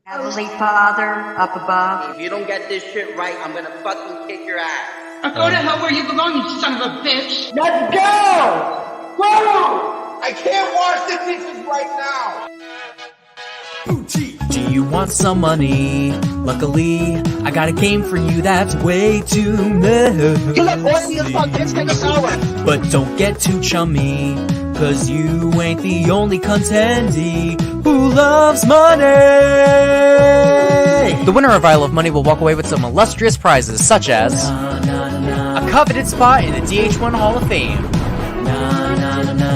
Heavenly Father up above. If you don't get this shit right, I'm gonna fucking kick your ass. Go to hell where you belong, you son of a bitch! Let's go! Go! I can't wash the dishes right now! Do you want some money? Luckily, I got a game for you that's way too messy. You look oily as fuck, bitch, take a shower! But don't get too chummy, cause you ain't the only contendee who loves money. The winner of ILM12 Money will walk away with some illustrious prizes, such as a coveted spot in the DH1 Hall of Fame,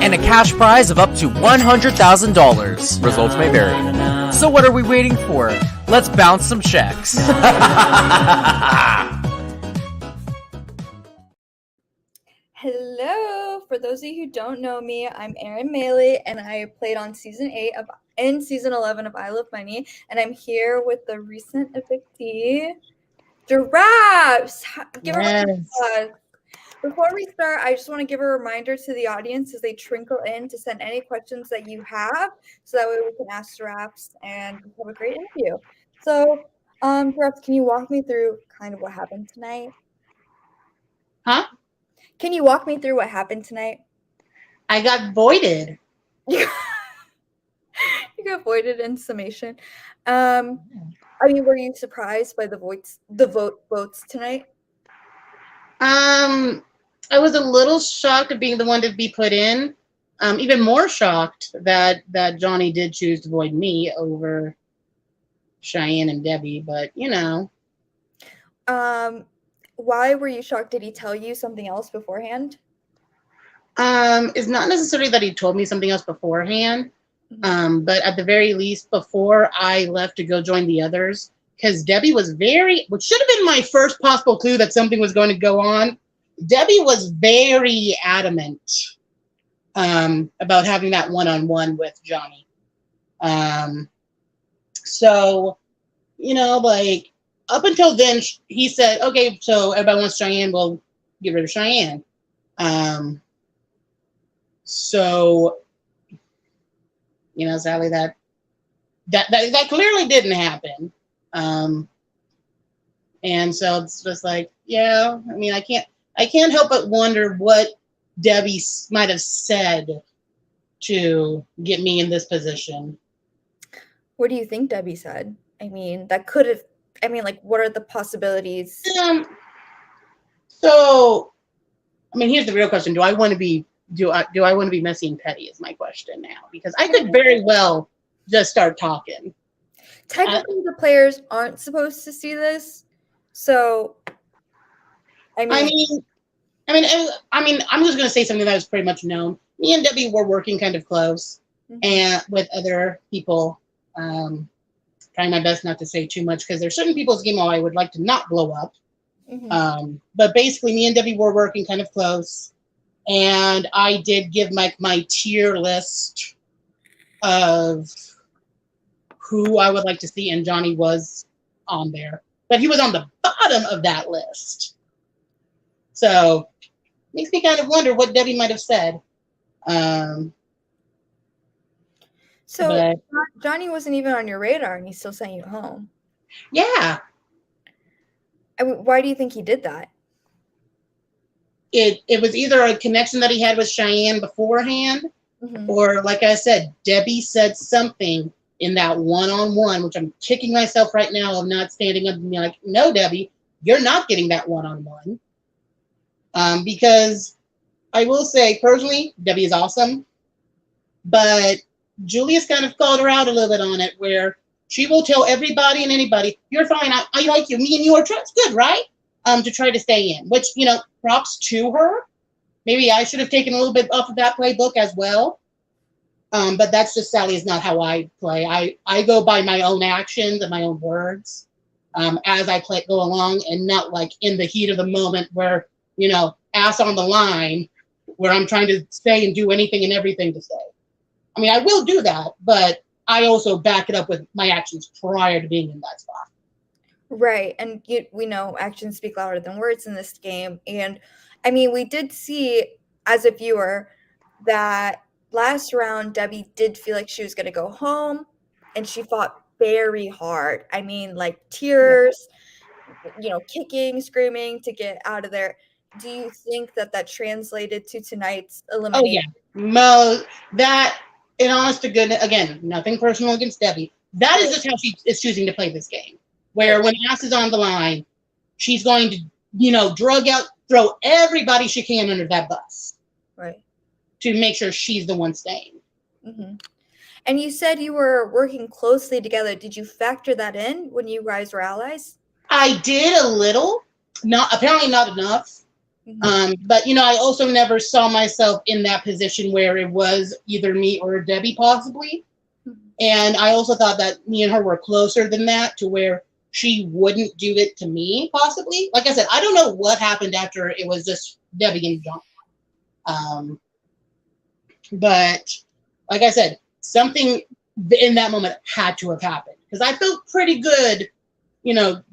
and a cash prize of up to $100,000. Results may vary. So what are we waiting for? Let's bounce some checks. Hello! For those of you who don't know me, I'm Erin Maley, and I played on Season 8 and Season 11 of ILM12 Money, and I'm here with the recent evictee, Giraffes! Give her a applause. Before we start, I just want to give a reminder to the audience as they trickle in to send any questions that you have, so that way we can ask Giraffes and have a great interview. So, Giraffes, can you walk me through kind of what happened tonight? Huh? Can you walk me through what happened tonight? I got voided. You got voided in summation. I mean, were you surprised by the votes tonight? I was a little shocked of being the one to be put in. Even more shocked that Johnny did choose to void me over Cheyenne and Debbie, but you know. Why were you shocked? Did he tell you something else beforehand? It's not necessarily that he told me something else beforehand, but at the very least, before I left to go join the others, because Debbie was which should have been my first possible clue that something was going to go on. Debbie was very adamant about having that one-on-one with Johnny. So, you know, like, up until then, he said, okay, so everybody wants Cheyenne, we'll get rid of Cheyenne. So, you know, sadly, that clearly didn't happen. And so it's just like, yeah, I mean, I can't help but wonder what Debbie might have said to get me in this position. What do you think Debbie said? I mean, like, what are the possibilities? So, I mean, here's the real question: do I want to be messy and petty? Is my question now, because I could very well just start talking. Technically, the players aren't supposed to see this, so I mean, I'm just gonna say something that was pretty much known. Me and Debbie were working kind of close, and with other people. Trying my best not to say too much because there's certain people's game I would like to not blow up. But basically, me and Debbie were working kind of close, and I did give my tier list of who I would like to see, and Johnny was on there, but he was on the bottom of that list. So makes me kind of wonder what Debbie might have said. So Johnny wasn't even on your radar, and he still sent you home. Yeah. I mean, why do you think he did that? It was either a connection that he had with Cheyenne beforehand, or like I said, Debbie said something in that one-on-one, which I'm kicking myself right now of not standing up and being like, no, Debbie, you're not getting that one-on-one. Because I will say, personally, Debbie is awesome, but Julia's kind of called her out a little bit on it, where she will tell everybody and anybody, you're fine, I like you, me and you are trust good, right? To try to stay in, which, you know, props to her. Maybe I should have taken a little bit off of that playbook as well. But that's just sadly is not how I play. I go by my own actions and my own words as I go along, and not like in the heat of the moment where, you know, ass on the line, where I'm trying to say and do anything and everything to say. I mean, I will do that, but I also back it up with my actions prior to being in that spot. Right, and we know actions speak louder than words in this game. And I mean, we did see as a viewer that last round Debbie did feel like she was going to go home, and she fought very hard. I mean, like tears, kicking, screaming to get out of there. Do you think that translated to tonight's elimination? Oh yeah, that, in honest to goodness, again, nothing personal against Debbie. That is just how she is choosing to play this game. Where when ass is on the line, she's going to, throw everybody she can under that bus. Right. To make sure she's the one staying. Mm-hmm. And you said you were working closely together. Did you factor that in when you guys were allies? I did a little, apparently not enough. Mm-hmm. But I also never saw myself in that position where it was either me or Debbie possibly. Mm-hmm. And I also thought that me and her were closer than that, to where she wouldn't do it to me possibly. Like I said, I don't know what happened after it was just Debbie and John. But like I said, something in that moment had to have happened, because I felt pretty good,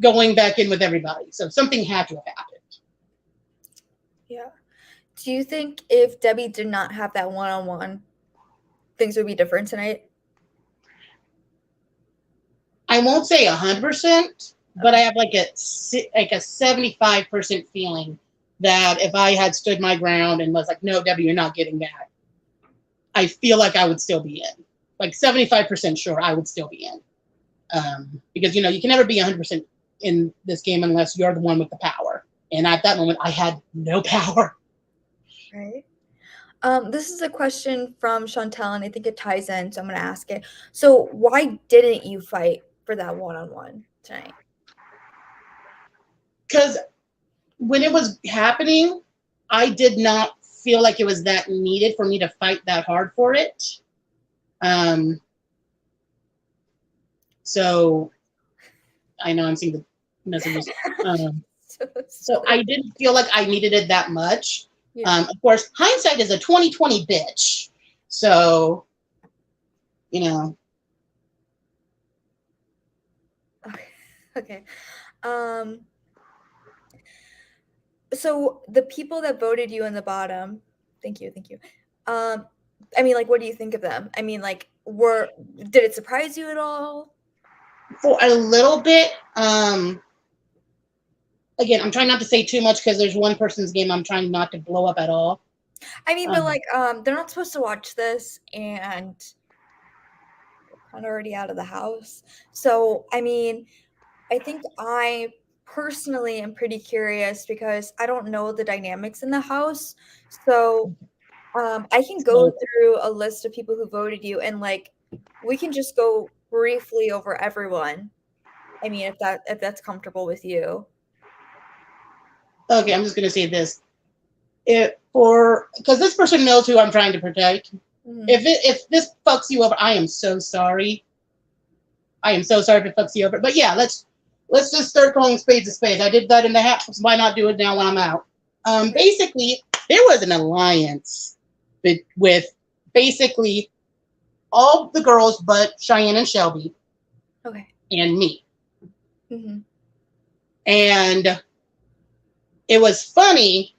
going back in with everybody. So something had to have happened. Yeah. Do you think if Debbie did not have that one-on-one, things would be different tonight? I won't say 100%, but I have like a 75% feeling that if I had stood my ground and was like, no, Debbie, you're not getting that, I feel like I would still be in. Like 75% sure I would still be in. Because, you can never be 100% in this game unless you're the one with the power. And at that moment, I had no power. Right. This is a question from Chantel, and I think it ties in, so I'm going to ask it. So why didn't you fight for that one-on-one tonight? Because when it was happening, I did not feel like it was that needed for me to fight that hard for it. So I know I'm seeing the messages. So I didn't feel like I needed it that much. Yeah. Of course, hindsight is a 20/20 bitch. So, Okay. So the people that voted you in the bottom, thank you. I mean, like, what do you think of them? I mean, like, did it surprise you at all? For a little bit. Again, I'm trying not to say too much because there's one person's game I'm trying not to blow up at all. I mean, but like, they're not supposed to watch this, and they're kind of already out of the house. So, I mean, I think I personally am pretty curious because I don't know the dynamics in the house. So, I can go through a list of people who voted you, and like, we can just go briefly over everyone. I mean, if that's comfortable with you. Okay, I'm just gonna say this. Because this person knows who I'm trying to protect. Mm-hmm. If this fucks you over, I am so sorry. I am so sorry if it fucks you over. But yeah, let's just start calling spades a spade. I did that in the house. Why not do it now when I'm out? Basically, there was an alliance with basically all the girls but Cheyenne and Shelby. Okay. And me. Mm-hmm. And it was funny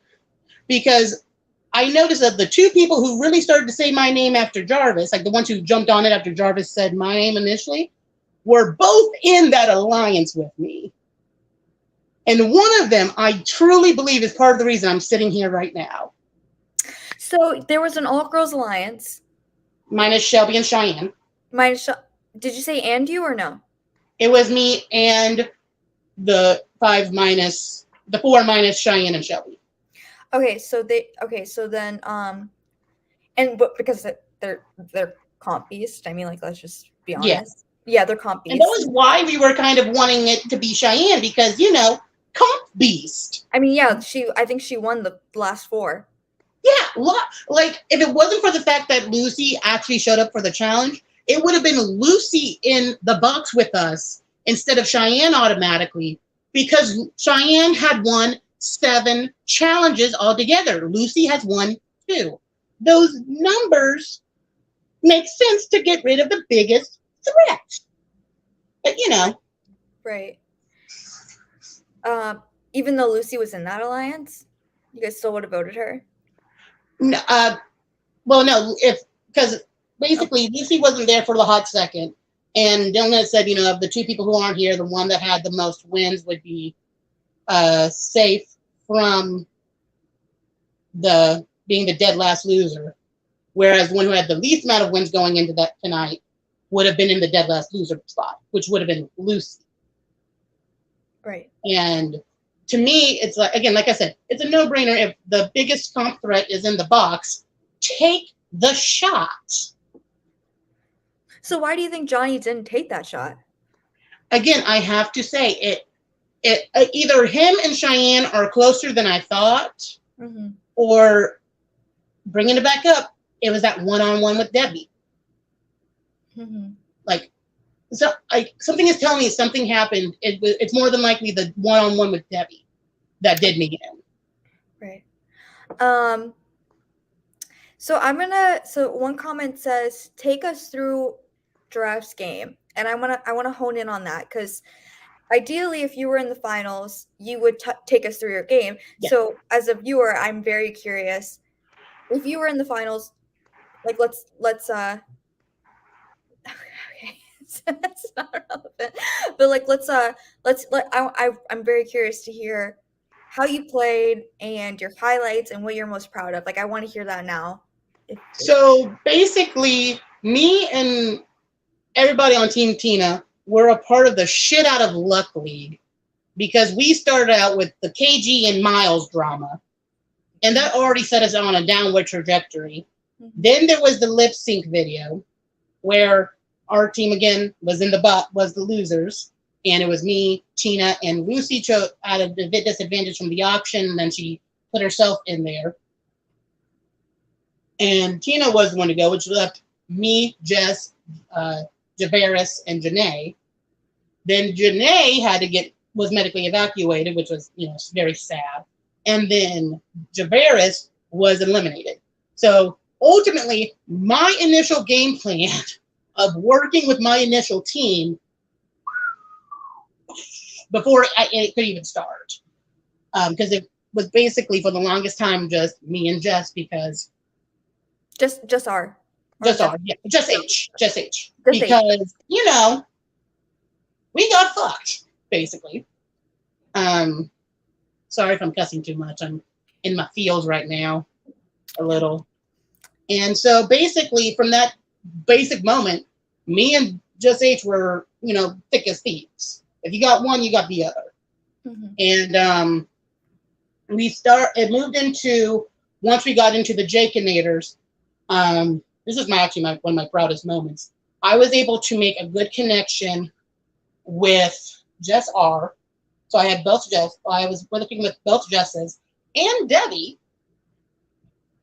because I noticed that the two people who really started to say my name after Jarvis, like the ones who jumped on it after Jarvis said my name initially, were both in that alliance with me. And one of them, I truly believe, is part of the reason I'm sitting here right now. So there was an all-girls alliance. Minus Shelby and Cheyenne. Did you say and you or no? It was me and the 4 minus Cheyenne and Shelby. Okay, so then but because they're comp beast, I mean, like, let's just be honest. Yeah, they're comp beast. And that was why we were kind of wanting it to be Cheyenne, because comp beast. I mean, yeah, I think she won the last 4. Yeah, like if it wasn't for the fact that Lucy actually showed up for the challenge, it would have been Lucy in the box with us instead of Cheyenne automatically, because Cheyenne had won 7 challenges altogether. Lucy has won 2. Those numbers make sense to get rid of the biggest threat. But Right. Even though Lucy was in that alliance, you guys still would have voted her? No, well, no, because basically Lucy wasn't there for the hot second, And Dylan had said, of the two people who aren't here, the one that had the most wins would be safe from being the dead last loser, whereas the one who had the least amount of wins going into that tonight would have been in the dead last loser spot, which would have been Lucy. Right. And to me, it's like, again, like I said, it's a no-brainer. If the biggest comp threat is in the box, take the shot. So why do you think Johnny didn't take that shot? Again, I have to say it either him and Cheyenne are closer than I thought, or bringing it back up, it was that one-on-one with Debbie. Like, so something is telling me something happened. It's more than likely the one-on-one with Debbie that did me in. Right. So one comment says, take us through Giraffe's game. And I want to hone in on that, because ideally, if you were in the finals, you would take us through your game. Yeah. So as a viewer, I'm very curious. If you were in the finals, like let's okay, that's not relevant. But like I'm very curious to hear how you played and your highlights and what you're most proud of. Like, I want to hear that now. So basically, me and everybody on Team Tina were a part of the shit out of Luck League, because we started out with the KG and Miles drama, and that already set us on a downward trajectory. Then there was the lip sync video, where our team again was the losers, and it was me, Tina, and Lucy at a disadvantage from the auction, and then she put herself in there. And Tina was the one to go, which left me, Jess, Javaris, and Janae. Then Janae was medically evacuated, which was, very sad. And then Javaris was eliminated. So ultimately, my initial game plan of working with my initial team before it could even start, because it was basically for the longest time just me and Jess, because just H, because we got fucked basically. Sorry if I'm cussing too much. I'm in my feels right now, a little. And so basically, from that basic moment, me and Just H were, thick as thieves. If you got one, you got the other. And it moved into, once we got into the Jaconators, this is one of my proudest moments. I was able to make a good connection with Jess R. So I had both Jess. I was working with both Jesses and Debbie.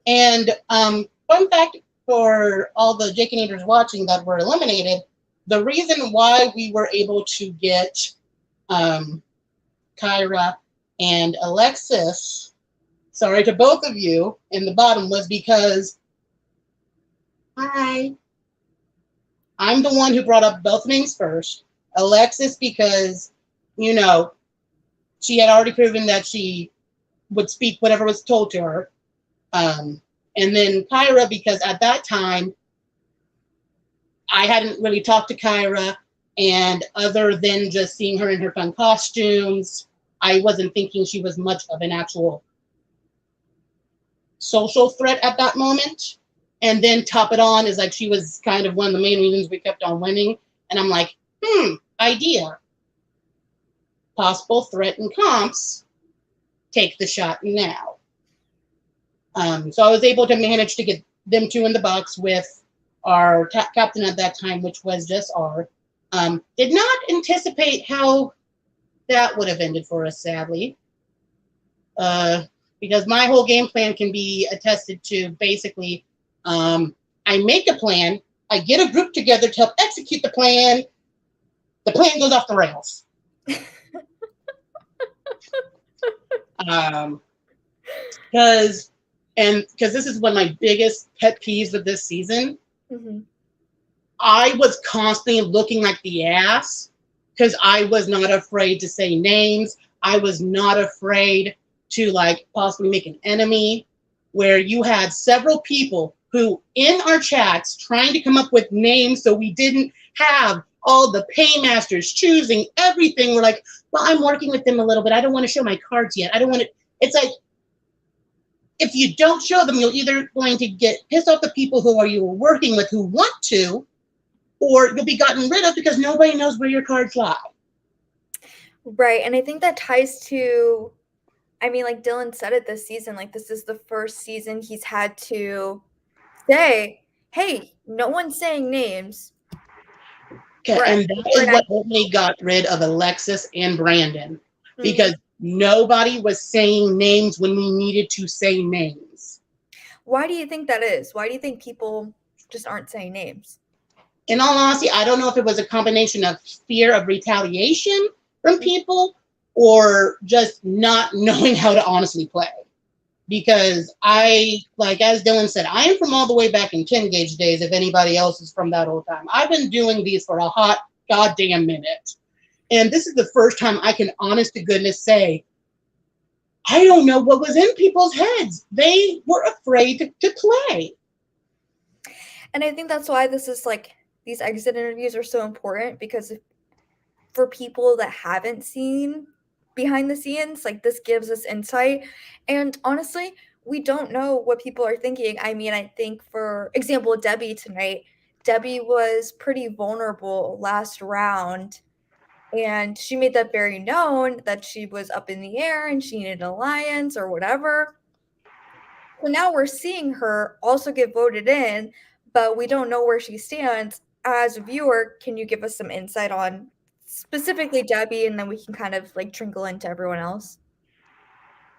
And fun fact for all the Jaconators watching that were eliminated, the reason why we were able to get Kyra and Alexis, sorry to both of you in the bottom, was because I'm the one who brought up both names first. Alexis, because, she had already proven that she would speak whatever was told to her. And then Kyra, because at that time, I hadn't really talked to Kyra, and other than just seeing her in her fun costumes, I wasn't thinking she was much of an actual social threat at that moment. And then top it on is like she was kind of one of the main reasons we kept on winning. And I'm like, idea. Possible threat and comps. Take the shot now. So I was able to manage to get them two in the box with our captain at that time, which was just R. Did not anticipate how that would have ended for us, sadly. Because my whole game plan can be attested to basically, I make a plan, I get a group together to help execute the plan goes off the rails. Because this is one of my biggest pet peeves of this season. I was constantly looking like the ass because I was not afraid to say names. I was not afraid to possibly make an enemy, where you had several people who, in our chats, trying to come up with names so we didn't have all the paymasters choosing everything. We're like, well, I'm working with them a little bit. I don't want to show my cards yet. I don't want to. It's like, if you don't show them, you're either going to get pissed off the people who you were working with who want to, or you'll be gotten rid of because nobody knows where your cards lie. Right. And I think that ties to, I mean, like Dylan said it this season, like this is the first season he's had to say, hey, no one's saying names. Okay, and that is what only got rid of Alexis and Brandon, because nobody was saying names when we needed to say names. Why do you think that is? Why do you think people just aren't saying names? In all honesty, I don't know if it was a combination of fear of retaliation from people or just not knowing how to honestly play. Because as Dylan said, I am from all the way back in 10 gauge days, if anybody else is from that old time. I've been doing these for a hot goddamn minute. And this is the first time I can honest to goodness say, I don't know what was in people's heads. They were afraid to play. And I think that's why this is like, these exit interviews are so important, because for people that haven't seen behind the scenes, like this gives us insight. And honestly, we don't know what people are thinking. I mean, I think, for example, Debbie tonight, Debbie was pretty vulnerable last round, and she made that very known that she was up in the air and she needed an alliance or whatever. So now we're seeing her also get voted in, but we don't know where she stands. As a viewer, can you give us some insight on specifically Debbie, and then we can kind of like trickle into everyone else?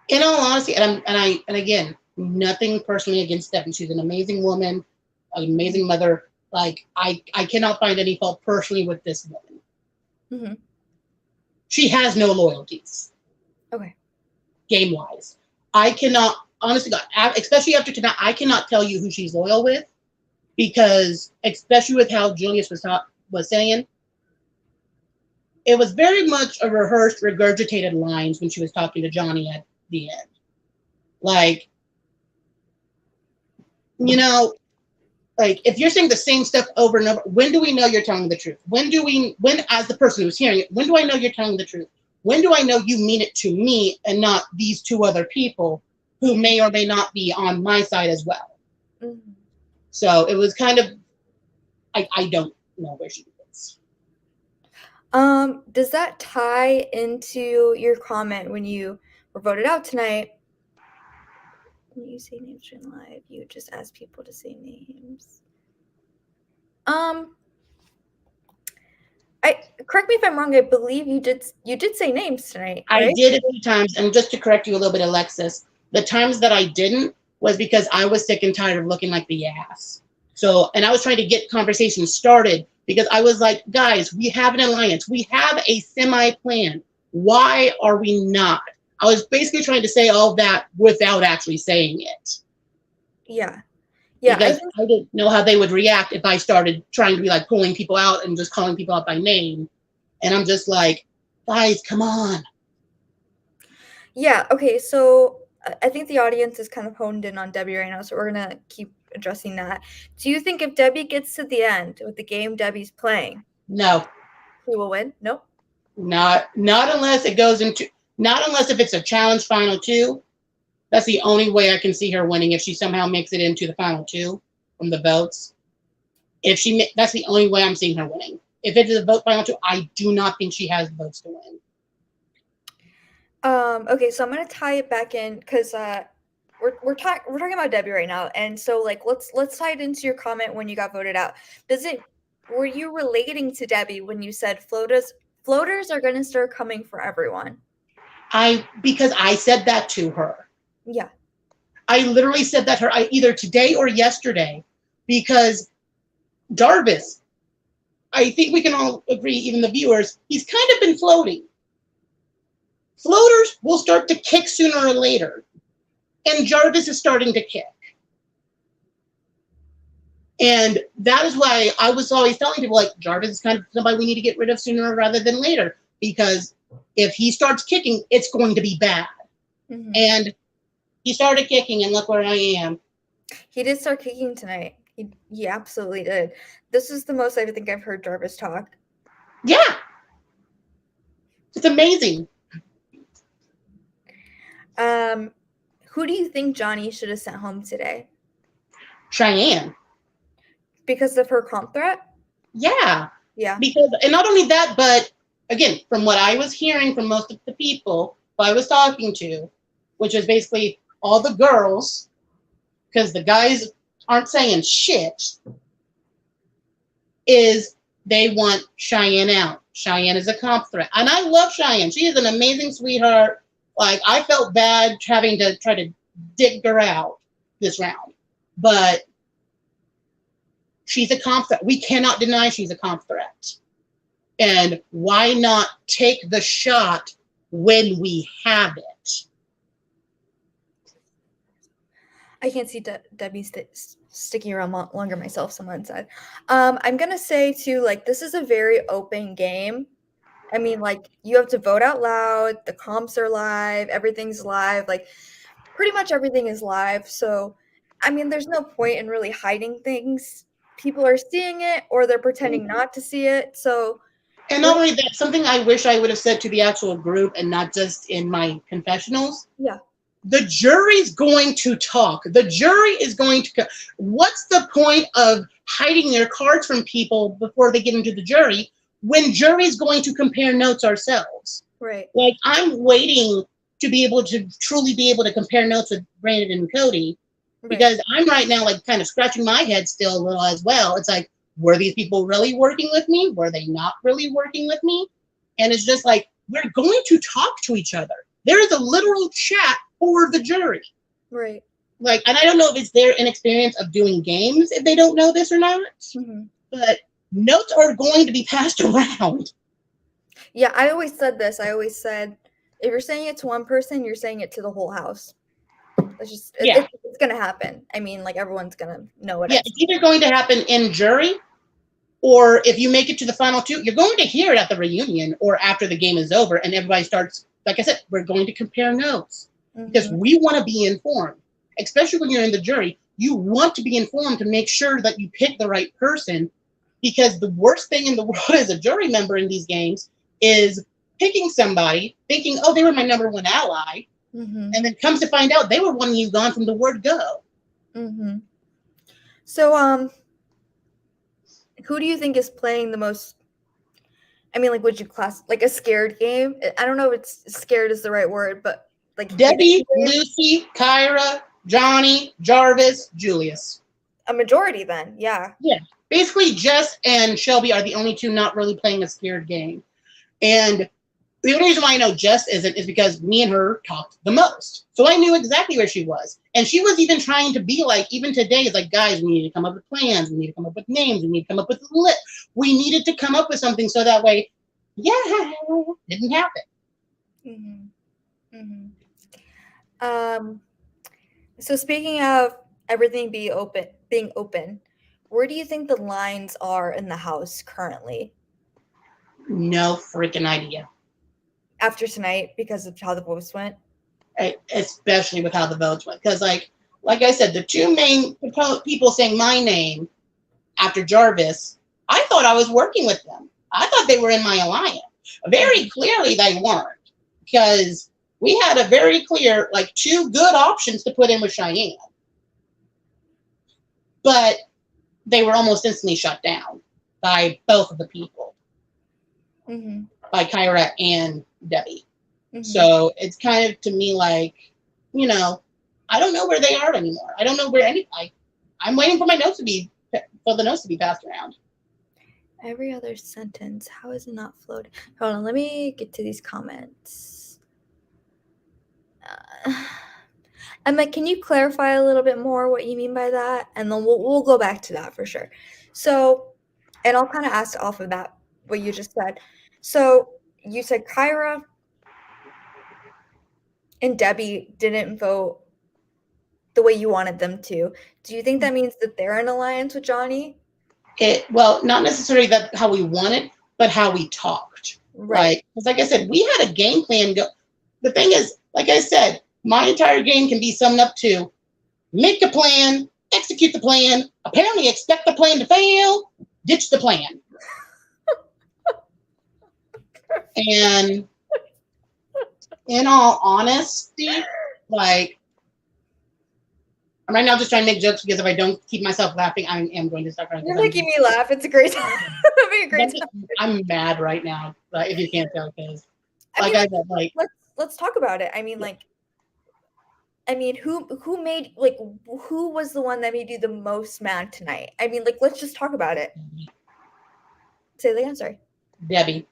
In all honesty, and again, nothing personally against Debbie. She's an amazing woman, an amazing mother. Like, I cannot find any fault personally with this woman. Mm-hmm. She has no loyalties. Okay. Game wise, I cannot, honestly, God, especially after tonight, I cannot tell you who she's loyal with, because especially with how Julius was saying, it was very much a rehearsed, regurgitated lines when she was talking to Johnny at the end. Like, you know, like, if you're saying the same stuff over and over, when do we know you're telling the truth? When, as the person who's hearing it, when do I know you're telling the truth? When do I know you mean it to me and not these two other people who may or may not be on my side as well? Mm-hmm. So it was kind of, I don't know where she is. Does that tie into your comment when you were voted out tonight? When you say names during live, you just ask people to say names. Correct me if I'm wrong. I believe you did say names tonight, right? I did a few times, and just to correct you a little bit, Alexis, the times that I didn't was because I was sick and tired of looking like the ass. So, and I was trying to get conversations started, because I was like, guys, we have an alliance. We have a semi-plan. Why are we not? I was basically trying to say all that without actually saying it. Yeah. Yeah. Because I didn't know how they would react if I started trying to be like pulling people out and just calling people out by name. And I'm just like, guys, come on. Yeah. Okay. So I think the audience is kind of honed in on Debbie right now, so we're going to keep addressing that. Do you think if Debbie gets to the end with the game Debbie's playing, no, she will win? Nope. Not unless it goes into, not unless if it's a challenge final two. That's the only way I can see her winning, if she somehow makes it into the final two from the votes. That's the only way I'm seeing her winning. If it is a vote final two, I do not think she has votes to win. Okay, so I'm gonna tie it back in, because we're talking about Debbie right now, and so like let's tie it into your comment when you got voted out. Were you relating to Debbie when you said floaters are gonna start coming for everyone? Because I said that to her. Yeah. I literally said that to her either today or yesterday, because Jarvis, I think we can all agree, even the viewers, he's kind of been floating. Floaters will start to kick sooner or later, and Jarvis is starting to kick. And that is why I was always telling people, like, Jarvis is kind of somebody we need to get rid of sooner rather than later, because if he starts kicking, it's going to be bad. Mm-hmm. And he started kicking, and look where I am. He did start kicking tonight. He absolutely did. This is the most I think I've heard Jarvis talk. Yeah. It's amazing. Who do you think Johnny should have sent home today? Cheyenne. Because of her comp threat? Yeah. Yeah. Because, and not only that, but again, from what I was hearing from most of the people who I was talking to, which is basically all the girls, because the guys aren't saying shit, is they want Cheyenne out. Cheyenne is a comp threat. And I love Cheyenne. She is an amazing sweetheart. Like, I felt bad having to try to dig her out this round. But she's a comp threat. We cannot deny she's a comp threat. And why not take the shot when we have it? I can't see Debbie sticking around longer myself, someone said. I'm going to say, too, like, this is a very open game. I mean, like, you have to vote out loud. The comps are live. Everything's live. Like, pretty much everything is live. So, I mean, there's no point in really hiding things. People are seeing it or they're pretending not to see it. So, and not only that, something I wish I would have said to the actual group and not just in my confessionals. Yeah. The jury's going to talk. The jury is going to. What's the point of hiding their cards from people before they get into the jury when jury's going to compare notes ourselves? Right. Like, I'm waiting to be able to truly be able to compare notes with Brandon and Cody, because I'm right now like kind of scratching my head still a little as well. It's like, were these people really working with me? Were they not really working with me? And it's just like, we're going to talk to each other. There is a literal chat for the jury. Right. Like, and I don't know if it's their inexperience of doing games, if they don't know this or not, but notes are going to be passed around. Yeah, I always said this. I always said, if you're saying it to one person, you're saying it to the whole house. It's just, it's going to happen. I mean, like, everyone's going to know what it's either going to happen in jury, or if you make it to the final two, you're going to hear it at the reunion or after the game is over and everybody starts, like I said, we're going to compare notes because we want to be informed, especially when you're in the jury. You want to be informed to make sure that you pick the right person, because the worst thing in the world as a jury member in these games is picking somebody, thinking, oh, they were my number one ally, and then comes to find out they were one you gone from the word go. So, who do you think is playing the most? I mean, like, would you class like a scared game? I don't know if it's scared is the right word, but like Debbie, Lucy, Kyra, Johnny, Jarvis, Julius. A majority then, yeah. Yeah. Basically, Jess and Shelby are the only two not really playing a scared game. And the only reason why I know Jess isn't is because me and her talked the most. So I knew exactly where she was. And she was even trying to be like, even today, it's like, guys, we need to come up with plans. We need to come up with names. We need to come up with a list. We needed to come up with something so that way, didn't happen. So speaking of everything being open, where do you think the lines are in the house currently? No freaking idea. After tonight, because of how the votes went? Especially with how the votes went. Because like I said, the two main people saying my name after Jarvis, I thought I was working with them. I thought they were in my alliance. Very clearly they weren't. Because we had a very clear, like, two good options to put in with Cheyenne. But they were almost instantly shut down by both of the people. By Kyra and Debbie. So it's kind of, to me, like, you know, I don't know where they are anymore. I don't know where I'm waiting for my notes to be, for the notes to be passed around. Every other sentence. How is it not floating? Hold on, let me get to these comments. Emma, can you clarify a little bit more what you mean by that? And then we'll go back to that for sure. So, and I'll kind of ask off of that, what you just said. So you said Kyra and Debbie didn't vote the way you wanted them to. Do you think that means that they're in alliance with Johnny? Well, not necessarily that how we wanted, but how we talked. Right. Because like I said, we had a game plan. The thing is, like I said, my entire game can be summed up to make a plan, execute the plan, apparently expect the plan to fail, ditch the plan. And in all honesty, like, I'm right now just trying to make jokes because if I don't keep myself laughing, I am going to start crying. You're making me laugh. It's a great time. It'll be a great time. I'm mad right now, if you can't tell, because I mean, let's talk about it. I mean, who made, like, who was the one that made you the most mad tonight? I mean, like, let's just talk about it. Say the answer. Debbie.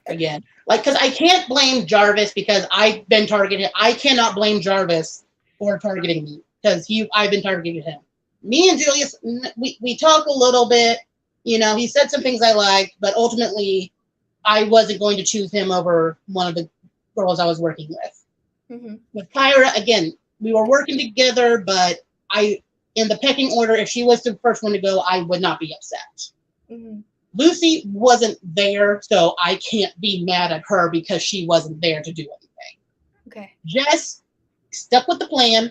Again. Like, because I can't blame Jarvis because I've been targeted. I cannot blame Jarvis for targeting me because I've been targeting him. Me and Julius, we talk a little bit. You know, he said some things I liked, but ultimately, I wasn't going to choose him over one of the girls I was working with. Mm-hmm. With Kyra, again, we were working together, but in the pecking order, if she was the first one to go, I would not be upset. Mm-hmm. Lucy wasn't there, so I can't be mad at her because she wasn't there to do anything. Okay. Jess stuck with the plan,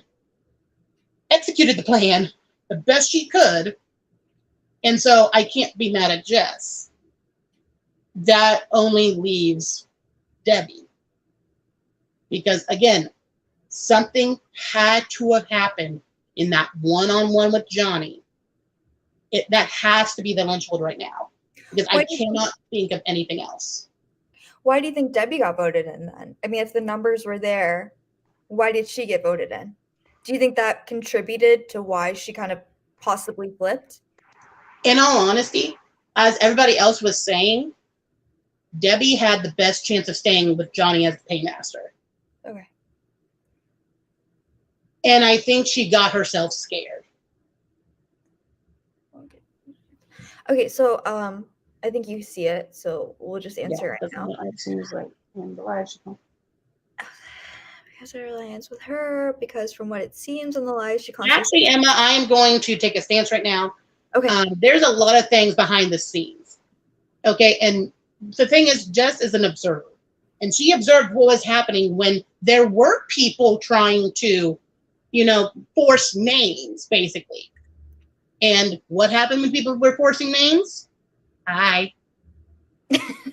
executed the plan the best she could, and so I can't be mad at Jess. That only leaves Debbie. Because, again, something had to have happened in that one-on-one with Johnny. That has to be the lynchwood right now. Because I cannot think of anything else. Why do you think Debbie got voted in then? I mean, if the numbers were there, why did she get voted in? Do you think that contributed to why she kind of possibly flipped? In all honesty, as everybody else was saying, Debbie had the best chance of staying with Johnny as the paymaster. Okay. And I think she got herself scared. Okay, so I think you see it, so we'll just answer right now. Because her alliance with her, because from what it seems in the live, she actually, Emma, I'm going to take a stance right now. Okay. There's a lot of things behind the scenes. Okay, and the thing is, Jess is an observer. And she observed what was happening when there were people trying to, force names, basically. And what happened when people were forcing names? Hi.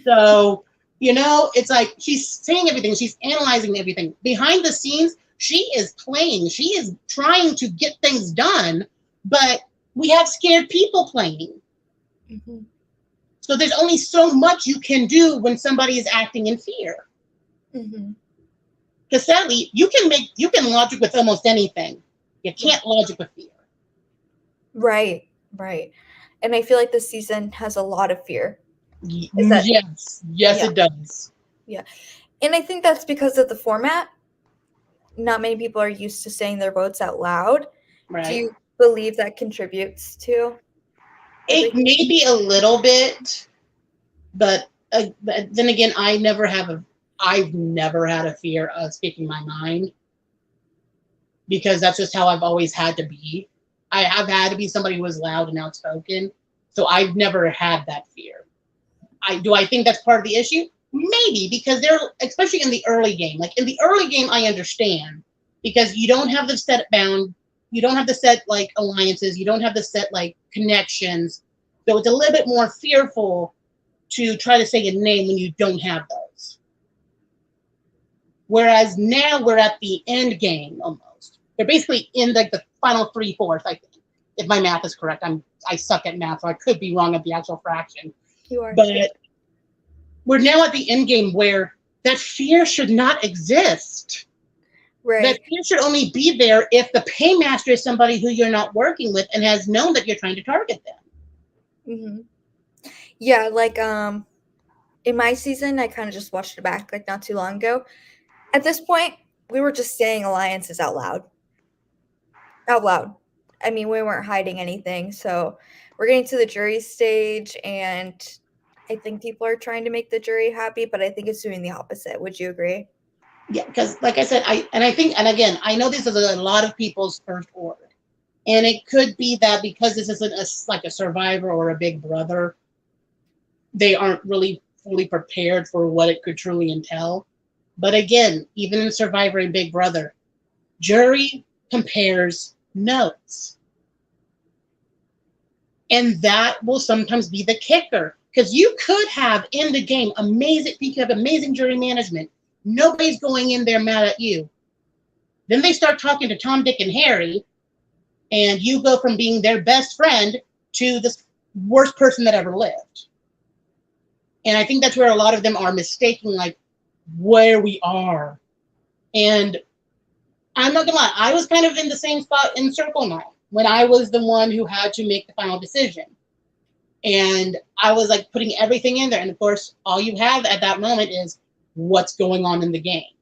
So, it's like she's saying everything. She's analyzing everything. Behind the scenes, she is playing. She is trying to get things done, but we have scared people playing. Mm-hmm. So there's only so much you can do when somebody is acting in fear. Mm-hmm. Because sadly, you can logic with almost anything. You can't logic with fear. Right. And I feel like this season has a lot of fear. Yes, it does. Yeah. And I think that's because of the format. Not many people are used to saying their votes out loud. Right. Do you believe that contributes to? It may be a little bit, but then again, I've never had a fear of speaking my mind because that's just how I've always had to be. I have had to be somebody who is loud and outspoken, so I've never had that fear. Do I think that's part of the issue? Maybe, because especially in the early game. Like in the early game, I understand because you don't have the set bound. You don't have the set like alliances. You don't have the set like connections. So it's a little bit more fearful to try to say a name when you don't have those. Whereas now we're at the end game almost. They're basically in like the final 3/4, I think, if my math is correct. I suck at math, so I could be wrong at the actual fraction. You are. But we're now at the end game where that fear should not exist. Right. That fear should only be there if the paymaster is somebody who you're not working with and has known that you're trying to target them. Mm-hmm. Yeah, like in my season, I kind of just watched it back like not too long ago. At this point, we were just saying alliances out loud. I mean, we weren't hiding anything. So we're getting to the jury stage, and I think people are trying to make the jury happy, but I think it's doing the opposite. Would you agree? Yeah, because like I said, again, I know this is a lot of people's first order. And it could be that because this isn't like a Survivor or a Big Brother, they aren't really fully prepared for what it could truly entail. But again, even in Survivor and Big Brother, jury compares notes. And that will sometimes be the kicker. Because you could have in the game you could have amazing jury management. Nobody's going in there mad at you. Then they start talking to Tom, Dick, and Harry, and you go from being their best friend to the worst person that ever lived. And I think that's where a lot of them are mistaking, like, where we are. And I'm not gonna lie, I was kind of in the same spot in Circle 9 when I was the one who had to make the final decision. And I was like putting everything in there. And of course, all you have at that moment is what's going on in the game.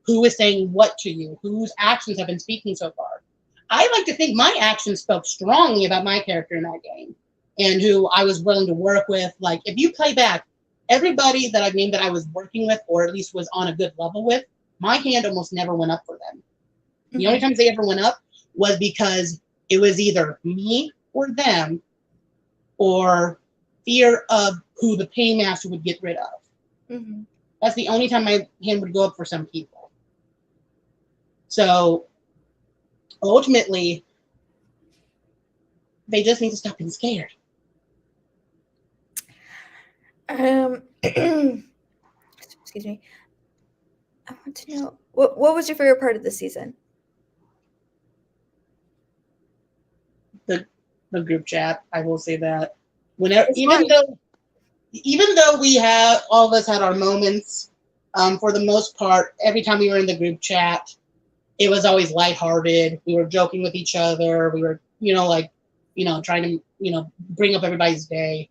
Who is saying what to you? Whose actions have been speaking so far? I like to think my actions spoke strongly about my character in that game and who I was willing to work with. Like, if you play back, everybody that I've named that I was working with, or at least was on a good level with, my hand almost never went up for them. Mm-hmm. The only times they ever went up was because it was either me or them, or fear of who the paymaster would get rid of. Mm-hmm. That's the only time my hand would go up for some people. So ultimately, they just need to stop being scared. Excuse me. I want to know what was your favorite part of the season? The group chat. I will say that. Whenever, even though we have all of us had our moments, for the most part, every time we were in the group chat, it was always lighthearted. We were joking with each other. We were, trying to, bring up everybody's day.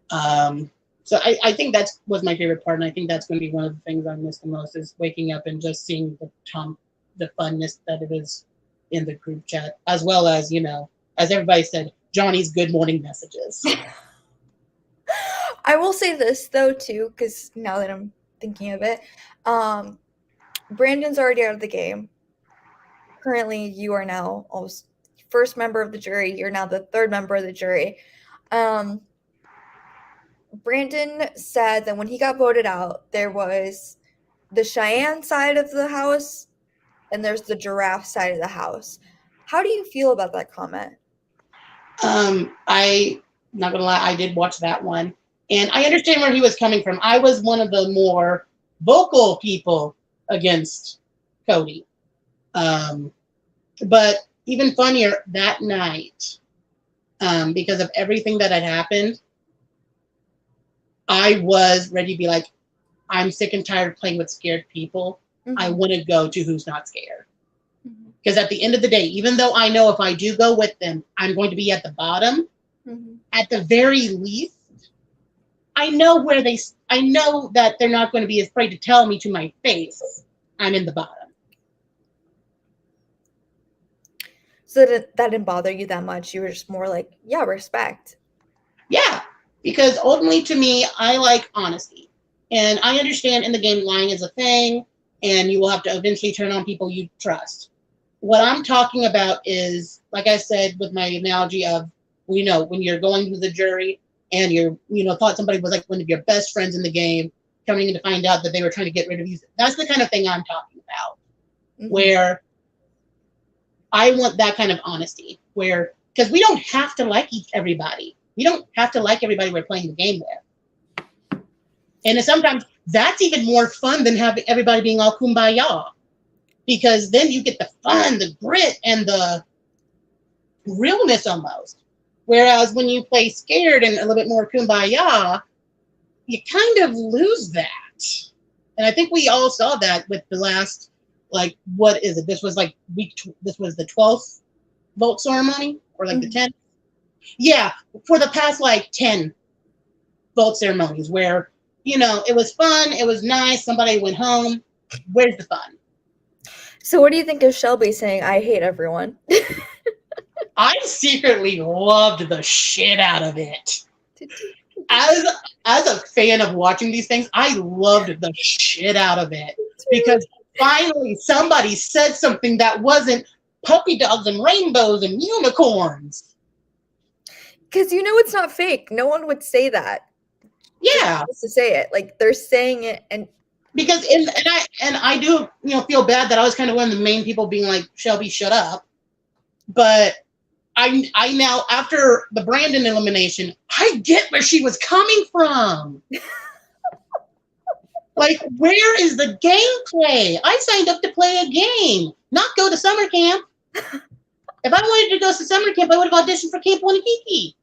So I think that was my favorite part, and I think that's going to be one of the things I miss the most is waking up and just seeing the funness that it is in the group chat, as well as, as everybody said, Johnny's good morning messages. I will say this though too, because now that I'm thinking of it, Brandon's already out of the game. Currently, you are now almost first member of the jury. You're now the third member of the jury. Brandon said that when he got voted out, there was the Cheyenne side of the house and there's the Giraffe side of the house. How do you feel about that comment? I not gonna lie, I did watch that one, and I understand where he was coming from. I was one of the more vocal people against Cody, but even funnier that night, because of everything that had happened, I was ready to be like, I'm sick and tired of playing with scared people. Mm-hmm. I want to go to who's not scared. Because at the end of the day, even though I know if I do go with them, I'm going to be at the bottom, mm-hmm. At the very least, I know that they're not going to be afraid to tell me to my face I'm in the bottom. So that didn't bother you that much? You were just more like, yeah, respect. Yeah, because ultimately to me, I like honesty. And I understand in the game lying is a thing, and you will have to eventually turn on people you trust. What I'm talking about is, like I said, with my analogy of, when you're going to the jury and thought somebody was like one of your best friends in the game, coming in to find out that they were trying to get rid of you. That's the kind of thing I'm talking about, mm-hmm. Where I want that kind of honesty, because we don't have to like everybody. We don't have to like everybody we're playing the game with. And sometimes that's even more fun than having everybody being all kumbaya. Because then you get the fun, the grit, and the realness almost. Whereas when you play scared and a little bit more kumbaya, you kind of lose that. And I think we all saw that with the last, what is it? This was this was the 12th vote ceremony, or mm-hmm. The 10th? Yeah, for the past 10 vote ceremonies where, it was fun, it was nice, somebody went home. Where's the fun? So what do you think of Shelby saying, I hate everyone? I secretly loved the shit out of it. As a fan of watching these things, I loved the shit out of it. Because finally somebody said something that wasn't puppy dogs and rainbows and unicorns. Because it's not fake. No one would say that. Yeah. To say it. They're saying it and because I do feel bad that I was kind of one of the main people being like, Shelby, shut up. But I now, after the Brandon elimination, I get where she was coming from. Like, where is the gameplay? I signed up to play a game, not go to summer camp. If I wanted to go to summer camp, I would have auditioned for Camp Wanakiki.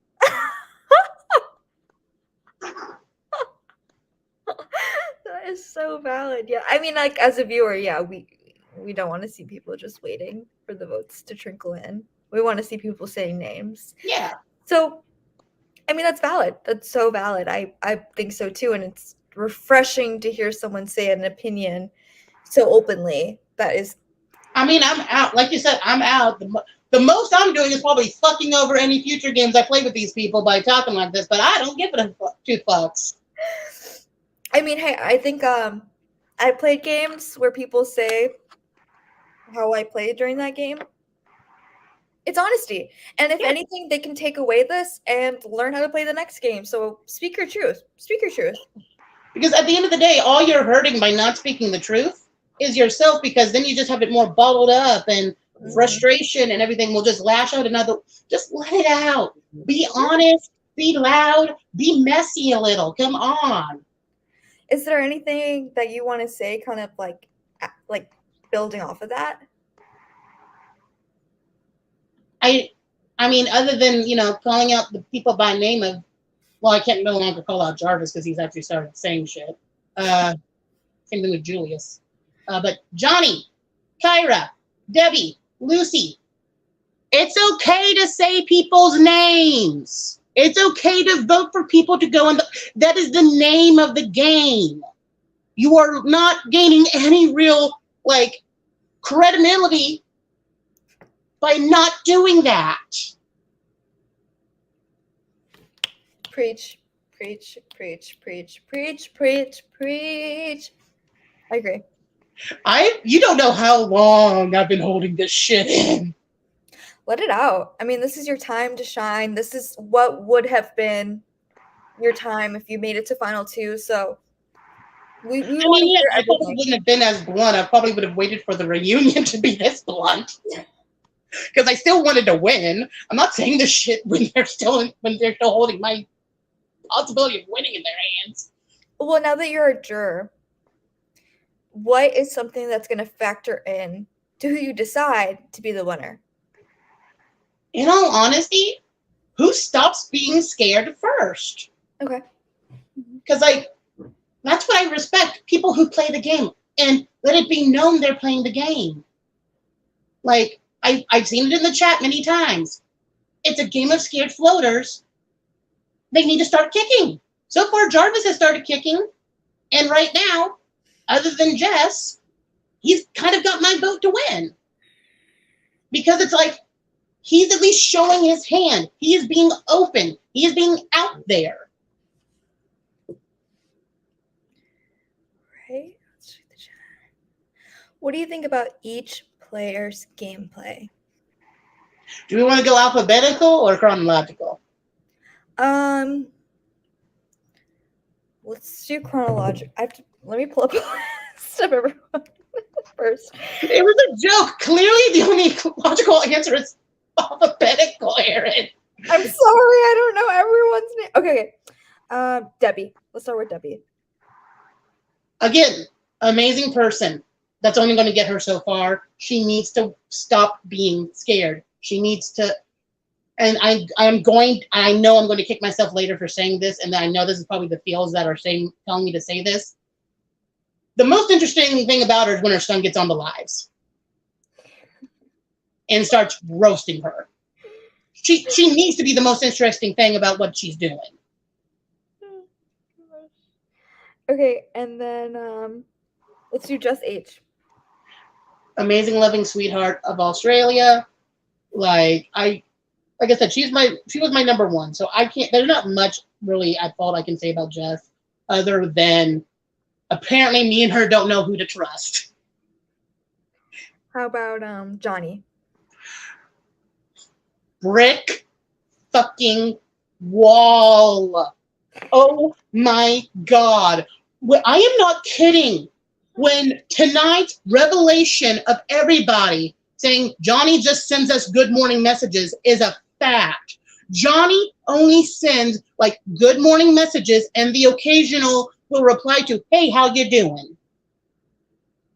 That is so valid. Yeah. I mean, like, as a viewer, yeah, we don't want to see people just waiting for the votes to trickle in. We want to see people saying names. Yeah. So, I mean, that's valid. That's so valid. I think so too. And it's refreshing to hear someone say an opinion so openly. That is. I mean, I'm out. Like you said, I'm out. The most I'm doing is probably fucking over any future games I play with these people by talking like this, but I don't give it two fucks. I mean, hey, I think I played games where people say how I played during that game. It's honesty. And if anything, they can take away this and learn how to play the next game. So speak your truth. Speak your truth. Because at the end of the day, all you're hurting by not speaking the truth is yourself, because then you just have it more bottled up, and frustration and everything will just lash out another. Just let it out. Be honest. Be loud. Be messy a little. Come on. Is there anything that you want to say kind of like building off of that? I mean, other than, calling out the people by name of, well, I can't no longer call out Jarvis because he's actually started saying shit. Same thing with Julius. But Johnny, Kyra, Debbie, Lucy, it's okay to say people's names. It's okay to vote for people to go in. That is the name of the game. You are not gaining any real, credibility by not doing that. Preach, preach, preach, preach, preach, preach, preach. I agree. You don't know how long I've been holding this shit in. Let it out. I mean, this is your time to shine. This is what would have been your time if you made it to Final Two. So I probably wouldn't have been as blunt. I probably would have waited for the reunion to be this blunt. Because I still wanted to win. I'm not saying this shit when they're still holding my possibility of winning in their hands. Well, now that you're a juror, what is something that's going to factor in to who you decide to be the winner? In all honesty, who stops being scared first? Okay. Because that's what I respect. People who play the game and let it be known they're playing the game. I've seen it in the chat many times. It's a game of scared floaters. They need to start kicking. So far, Jarvis has started kicking. And right now, other than Jess, he's kind of got my vote to win. Because it's he's at least showing his hand. He is being open. He is being out there. Right. Let's check the chat. What do you think about each player's gameplay? Do we want to go alphabetical or chronological? Let's do chronological. Let me pull up a list of everyone first. It was a joke. Clearly, the only logical answer is alphabetical, Aaron. I'm sorry, I don't know everyone's name. Okay. Debbie. Let's start with Debbie. Again, amazing person. That's only going to get her so far. She needs to stop being scared. She needs to, and I know I'm going to kick myself later for saying this, and I know this is probably the feels that are telling me to say this. The most interesting thing about her is when her son gets on the lives and starts roasting her. She needs to be the most interesting thing about what she's doing. Okay, and then let's do Just H. Amazing, loving sweetheart of Australia. Like I said, she was my number one. So there's not much really at fault I can say about Jess, other than apparently me and her don't know who to trust. How about Johnny? Brick fucking wall. Oh my God. I am not kidding. When tonight's revelation of everybody saying Johnny just sends us good morning messages is a fact, Johnny only sends like good morning messages and the occasional will reply to, hey, how you doing?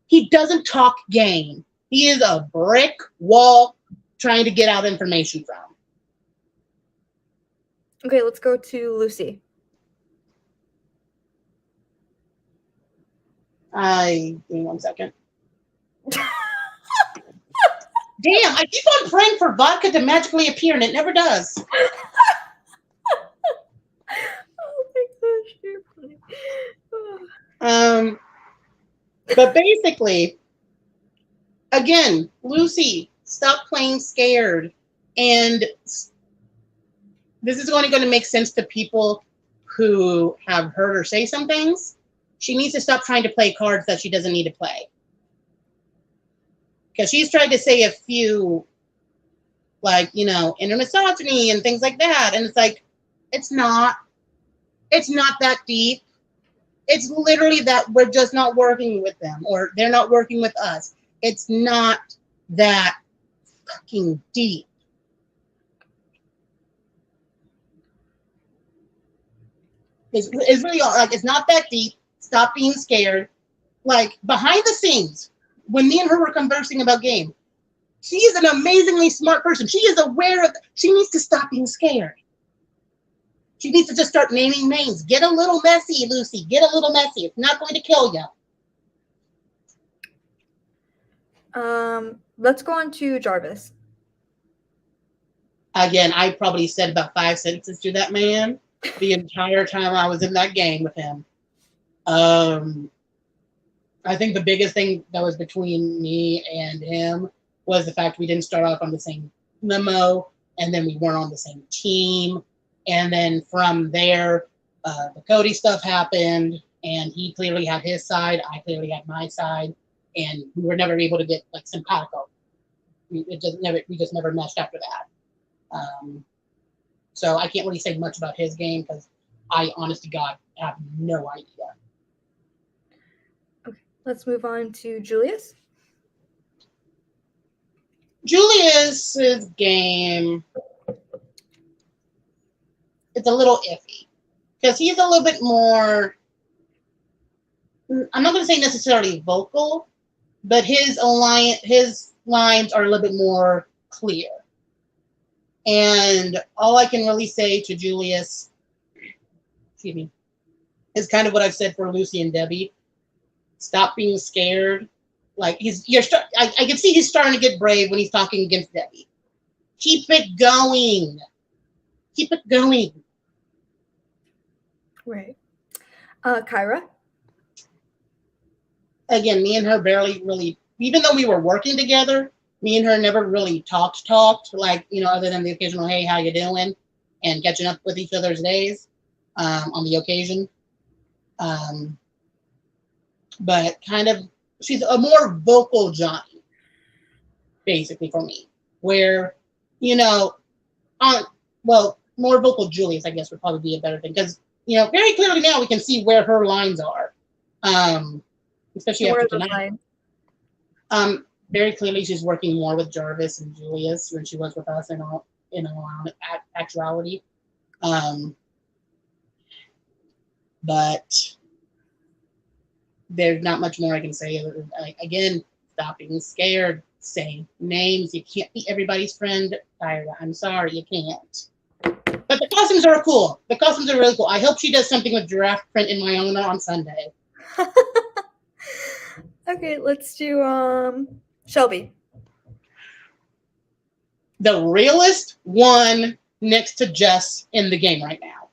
He doesn't talk game. He is a brick wall trying to get out information from. Okay, let's go to Lucy. Give me 1 second. Damn, I keep on praying for vodka to magically appear and it never does. Oh my gosh, you're funny. But basically, again, Lucy, stop playing scared. And this is only going to make sense to people who have heard her say some things. She needs to stop trying to play cards that she doesn't need to play. Because she's tried to say a few, like, inner misogyny and things like that. And it's like, it's not that deep. It's literally that we're just not working with them or they're not working with us. It's not that fucking deep. It's really like, it's not that deep. Stop being scared. Like, behind the scenes, when me and her were conversing about game, she is an amazingly smart person. She is aware of, she needs to stop being scared. She needs to just start naming names. Get a little messy, Lucy. Get a little messy. It's not going to kill you. Let's go on to Jarvis. Again, I probably said about 5 sentences to that man the entire time I was in that game with him. I think the biggest thing that was between me and him was the fact we didn't start off on the same limo, and then we weren't on the same team. And then from there, the Cody stuff happened, and he clearly had his side. I clearly had my side, and we were never able to get like simpatico. We just never meshed after that. So I can't really say much about his game because I, honest to God, have no idea. Okay, let's move on to Julius. Julius's game, it's a little iffy because he's a little bit more, I'm not going to say necessarily vocal, but his lines are a little bit more clear. And all I can really say to Julius, excuse me, is kind of what I've said for Lucy and Debbie. Stop being scared. Like I can see he's starting to get brave when he's talking against Debbie. Keep it going. Keep it going. Right. Kyra. Again, me and her barely really, even though we were working together, me and her never really talked, like, other than the occasional, hey, how you doing? And catching up with each other's days on the occasion. But kind of, she's a more vocal Johnny, basically, for me. Where, more vocal Julius, I guess, would probably be a better thing. Because, very clearly now we can see where her lines are. Especially after tonight. Very clearly she's working more with Jarvis and Julius than she was with us in all actuality. But there's not much more I can say. Again, stop being scared. Say names. You can't be everybody's friend, Kyra. I'm sorry, you can't. But the costumes are cool. The costumes are really cool. I hope she does something with giraffe print in my honor on Sunday. Okay, let's do Shelby. The realest one next to Jess in the game right now.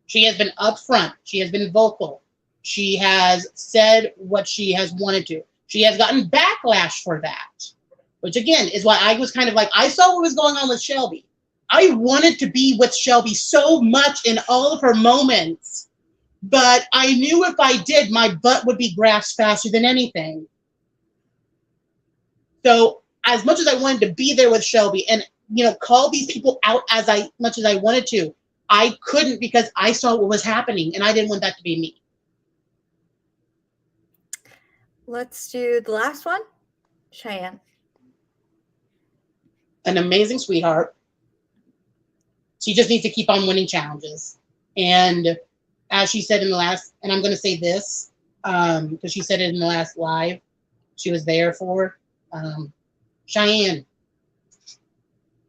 She has been upfront. She has been vocal. She has said what she has wanted to. She has gotten backlash for that, which again is why I was kind of like, I saw what was going on with Shelby. I wanted to be with Shelby so much in all of her moments, but I knew if I did, my butt would be grasped faster than anything. So as much as I wanted to be there with Shelby and, call these people out as much as I wanted to, I couldn't because I saw what was happening and I didn't want that to be me. Let's do the last one. Cheyenne. An amazing sweetheart. She just needs to keep on winning challenges. And as she said in the last, and I'm going to say this, because she said it in the last live she was there for, Cheyenne,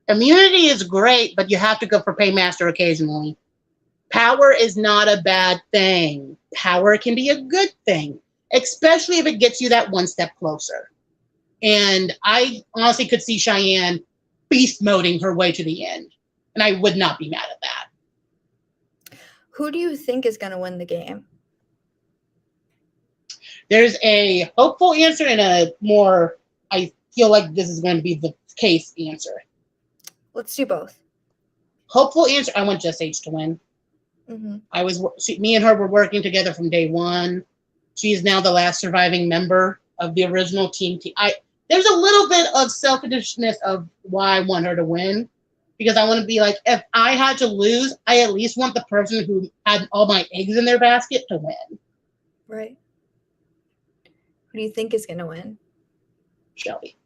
immunity is great, but you have to go for Paymaster occasionally. Power is not a bad thing. Power can be a good thing, especially if it gets you that one step closer. And I honestly could see Cheyenne beast moding her way to the end. And I would not be mad at that. Who do you think is going to win the game? There's a hopeful answer and a more, I feel like this is going to be the case answer. Let's do both. Hopeful answer, I want Just H to win. Me and her were working together from day one. She is now the last surviving member of the original team. There's a little bit of selfishness of why I want her to win, because I want to be like, if I had to lose, I at least want the person who had all my eggs in their basket to win. Right. Who do you think is going to win? Shelby.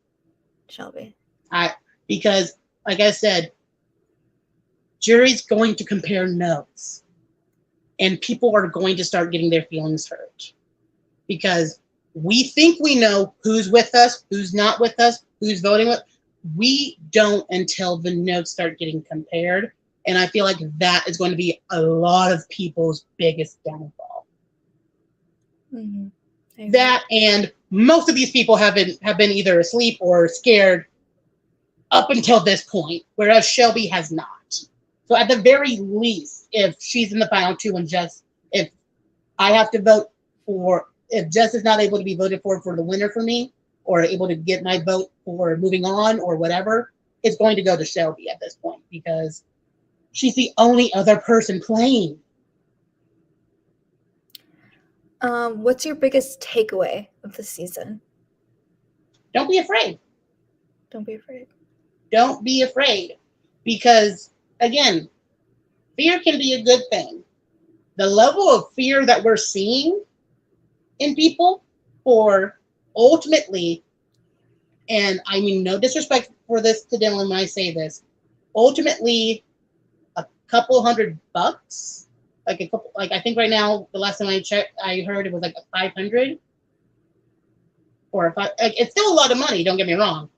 Because, like I said, jury's going to compare notes. And people are going to start getting their feelings hurt. Because we think we know who's with us, who's not with us, who's voting with. We don't until the notes start getting compared. And I feel like that is going to be a lot of people's biggest downfall. That, and most of these people have been either asleep or scared up until this point, whereas Shelby has not. So at the very least, if she's in the final two and if I have to vote for, if Jess is not able to be voted for the winner for me, or able to get my vote for moving on or whatever, it's going to go to Shelby at this point, because she's the only other person playing. What's your biggest takeaway of the season? Don't be afraid. Don't be afraid. Don't be afraid. Because, again, fear can be a good thing. The level of fear that we're seeing in people for ultimately, and I mean no disrespect for this to Dylan when I say this, ultimately a couple $100, like I think right now, the last time I checked, I heard it was like a 500 or it's still a lot of money, don't get me wrong,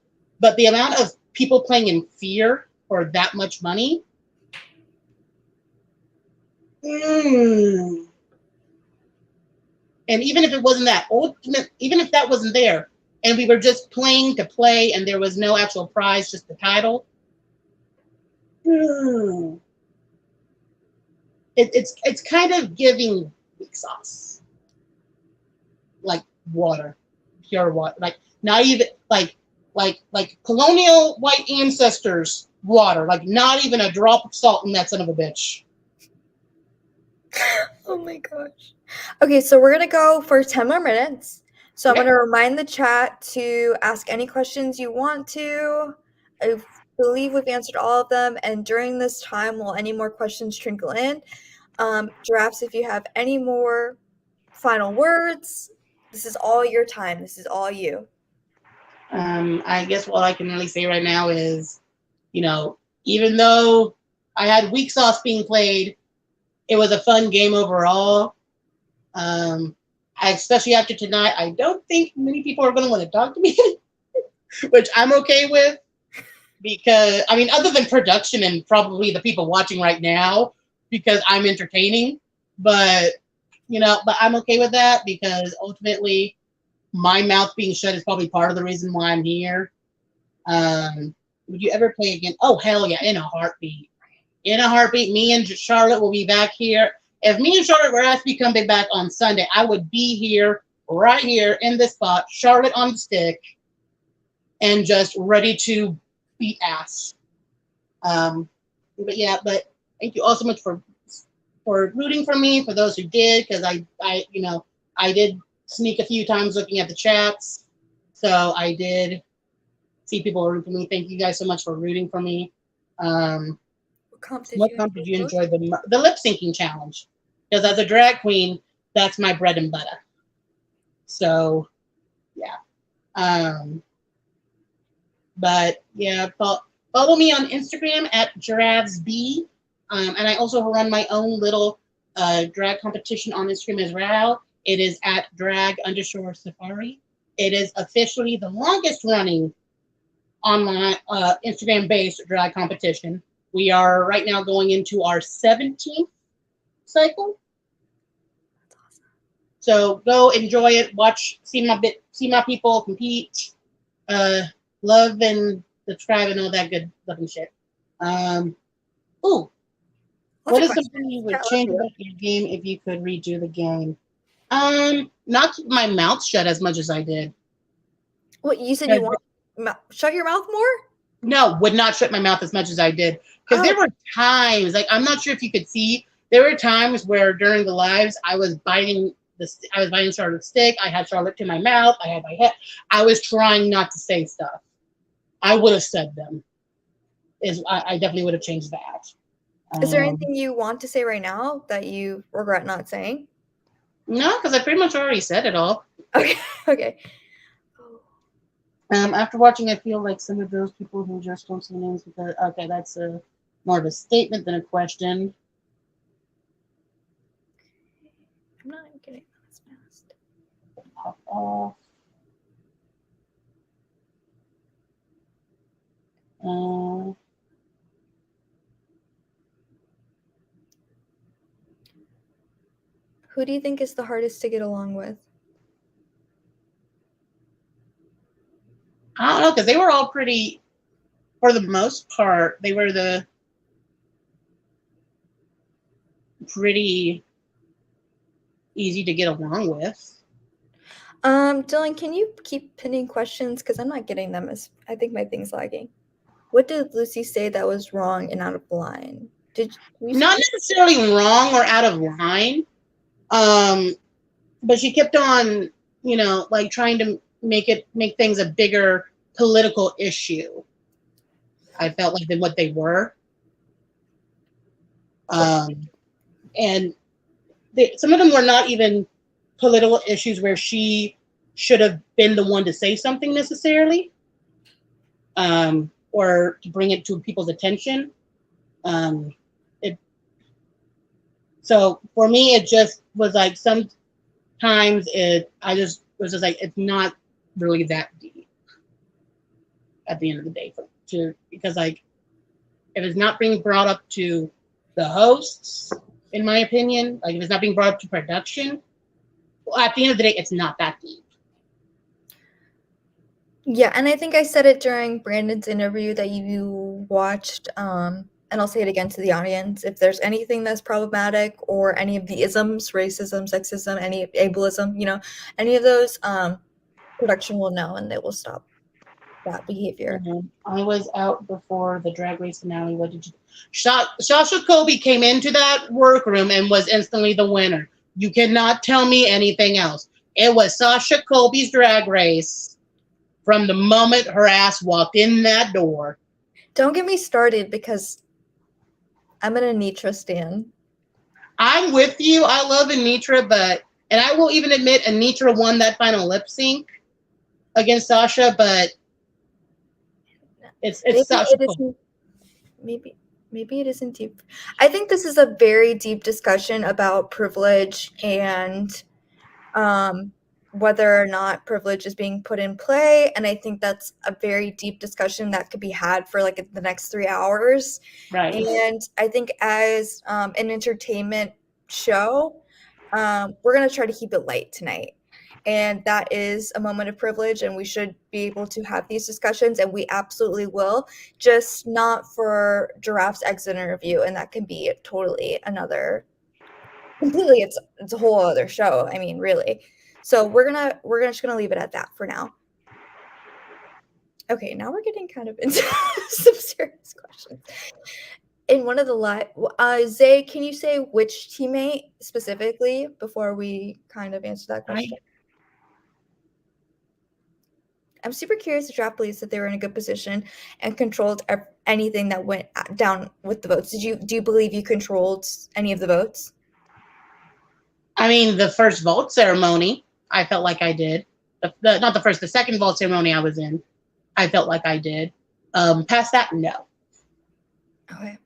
but the amount of people playing in fear for that much money, and even if it wasn't that ultimate, even if that wasn't there, and we were just playing to play and there was no actual prize, just the title, it's kind of giving weak sauce, like water, pure water, like not even like colonial white ancestors water, like not even a drop of salt in that son of a bitch. Oh my gosh. Okay, so we're gonna go for 10 more minutes. So I'm gonna remind the chat to ask any questions you want to. I believe we've answered all of them, and during this time, will any more questions trickle in? Giraffes, if you have any more final words, this is all your time. This is all you. I guess what I can really say right now is, even though I had weak sauce being played, it was a fun game overall. Especially after tonight, I don't think many people are going to want to talk to me, which I'm okay with, because, other than production and probably the people watching right now, because I'm entertaining, but I'm okay with that, because ultimately my mouth being shut is probably part of the reason why I'm here. Would you ever play again? Oh, hell yeah, in a heartbeat. In a heartbeat, me and Charlotte will be back here. If me and Charlotte were asked to come back on Sunday, I would be here, right here in this spot, Charlotte on the stick, and just ready to beat ass. But thank you all so much for rooting for me, for those who did, because I did sneak a few times looking at the chats, so I did see people rooting for me. Thank you guys so much for rooting for me. What comp did you enjoy the lip syncing challenge? Because as a drag queen, that's my bread and butter. So, yeah. But yeah, follow me on Instagram at giraffesb. And I also run my own little drag competition on Instagram as well. It is at drag_safari. It is officially the longest running online Instagram-based drag competition. We are right now going into our 17th cycle. That's awesome. So go enjoy it, watch, see my people compete, love and subscribe and all that good loving shit. Ooh, what is something you would change about your game if you could redo the game? Not keep my mouth shut as much as I did. What you said you want? Shut your mouth more? No, would not shut my mouth as much as I did. Because there were times, like, I'm not sure if you could see, there were times where during the lives I was biting Charlotte's stick. I had Charlotte to my mouth. I had my head. I was trying not to say stuff. I would have said them. I definitely would have changed that. Is there anything you want to say right now that you regret not saying? No, because I pretty much already said it all. Okay. Okay. After watching, I feel like some of those people who just don't say names because that's more of a statement than a question. I'm not getting this fast. Pop off. Who do you think is the hardest to get along with? I don't know, because they were all pretty, for the most part, they were the pretty easy to get along with. Dylan, can you keep pinning questions? Because I'm not getting them. I think my thing's lagging. What did Lucy say that was wrong and out of line? Not necessarily wrong or out of line, but she kept on, like trying to make things a bigger political issue. I felt like than what they were, and some of them were not even political issues where she should have been the one to say something necessarily, or to bring it to people's attention. So for me, it just was like sometimes I just was just like, it's not really that deep at the end of the day because like if it's not being brought up to the hosts, in my opinion, like if it's not being brought up to production, well, at the end of the day, it's not that deep. Yeah, and I think I said it during Brandon's interview that you watched, and I'll say it again to the audience. If there's anything that's problematic or any of the isms, racism, sexism, any ableism, any of those, production will know and they will stop that behavior. I was out before the Drag Race finale. What did you? Sasha Colby came into that workroom and was instantly the winner. You cannot tell me anything else. It was Sasha Colby's Drag Race from the moment her ass walked in that door. Don't get me started because I'm an Anitra stan. I'm with you. I love Anitra, and I will even admit Anitra won that final lip sync against Sasha, but it's Sasha. Maybe it isn't deep. I think this is a very deep discussion about privilege and whether or not privilege is being put in play. And I think that's a very deep discussion that could be had for like the next 3 hours. Right. And I think as an entertainment show, we're going to try to keep it light tonight. And that is a moment of privilege, and we should be able to have these discussions, and we absolutely will, just not for Giraffe's exit interview, and that can be totally completely, it's a whole other show. I mean, really. So we're just gonna leave it at that for now. Okay, now we're getting kind of into some serious questions. In one of the live, Zay, can you say which teammate specifically before we kind of answer that question? I'm super curious if Giraffe believes that they were in a good position and controlled anything that went down with the votes. Do you believe you controlled any of the votes? I mean, the first vote ceremony, I felt like I did. The second vote ceremony I was in, I felt like I did. Past that, no. Okay.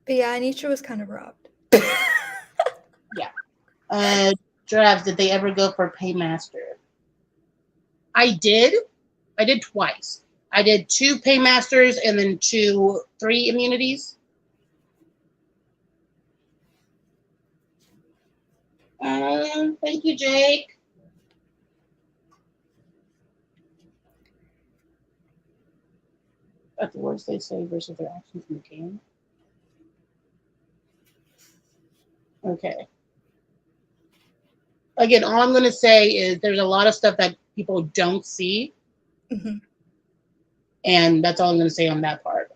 But yeah, Anitra was kind of robbed. Drafts, did they ever go for Paymaster? I did. I did twice. I did 2 Paymasters and then 3 immunities. Thank you, Jake. That's the words they say versus their actions in the game. Okay. Again, all I'm going to say is there's a lot of stuff that people don't see. Mhm. And that's all I'm going to say on that part.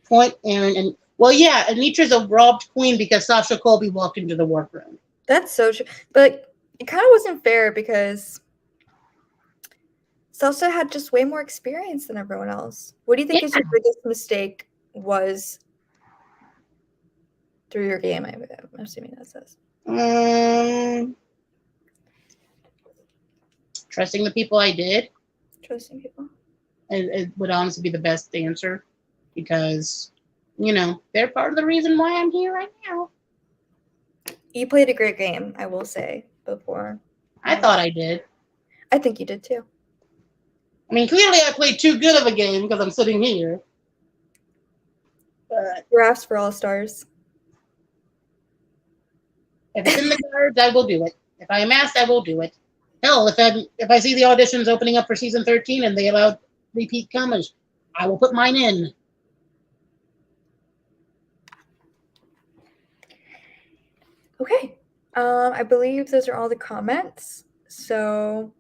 Point Aaron and well, yeah, Anitra's a robbed queen because Sasha Colby walked into the workroom. That's so true. But it kind of wasn't fair because Sasha had just way more experience than everyone else. What do you think is your biggest mistake was through your game? I'm assuming that says. Trusting the people I did. Trusting people. It would honestly be the best answer because, they're part of the reason why I'm here right now. You played a great game, I will say, before. I thought I did. I think you did too. I mean, clearly I played too good of a game because I'm sitting here. But You're asked for all stars. if it's in the cards, I will do it. If I am asked, I will do it. Hell, if I see the auditions opening up for season 13 and they allow repeat comers, I will put mine in. Okay. I believe those are all the comments. So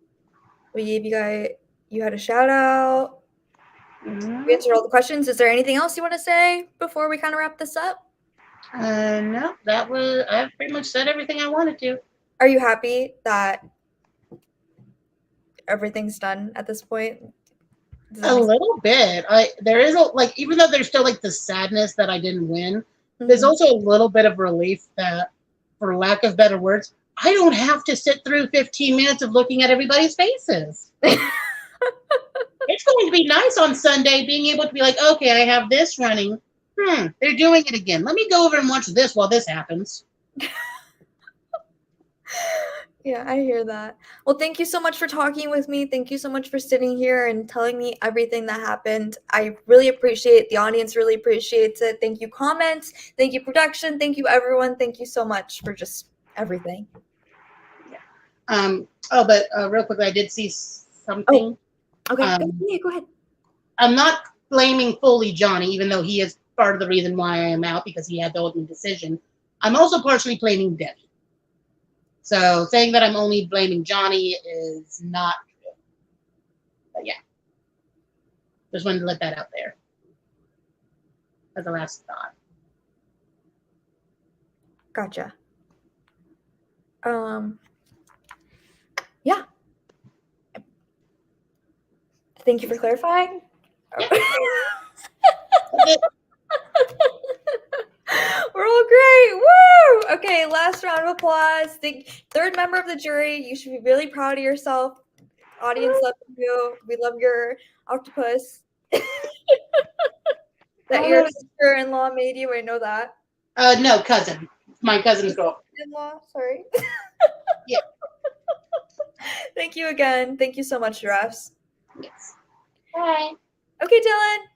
we gave you had a shout out. We answered all the questions. Is there anything else you want to say before we kind of wrap this up? No, I've pretty much said everything I wanted to. Are you happy that everything's done at this point? A little bit. There is even though there's still the sadness that I didn't win, there's Mhm. also a little bit of relief that, for lack of better words, I don't have to sit through 15 minutes of looking at everybody's faces. It's going to be nice on Sunday being able to be like, okay, I have this running. They're doing it again. Let me go over and watch this while this happens. Yeah, I hear that. Well, thank you so much for talking with me. Thank you so much for sitting here and telling me everything that happened. I really appreciate it. The audience really appreciates it. Thank you, comments. Thank you, production. Thank you, everyone. Thank you so much for just everything. But real quickly, I did see something. Okay, go ahead. I'm not blaming fully Johnny, even though he is part of the reason why I am out because he had the ultimate decision. I'm also partially blaming Debbie. So saying that I'm only blaming Johnny is not true. But yeah. Just wanted to let that out there. As a last thought. Gotcha. Yeah. Thank you for clarifying. Yeah. We're all great. Woo! Okay, last round of applause. Third member of the jury. You should be really proud of yourself. Audience loves you. We love your octopus. That your sister-in-law made you. I know that. No, cousin. My cousin's girl. In-law, sorry. Yeah. Thank you again. Thank you so much, Giraffes. Yes. Bye. Okay, Dylan.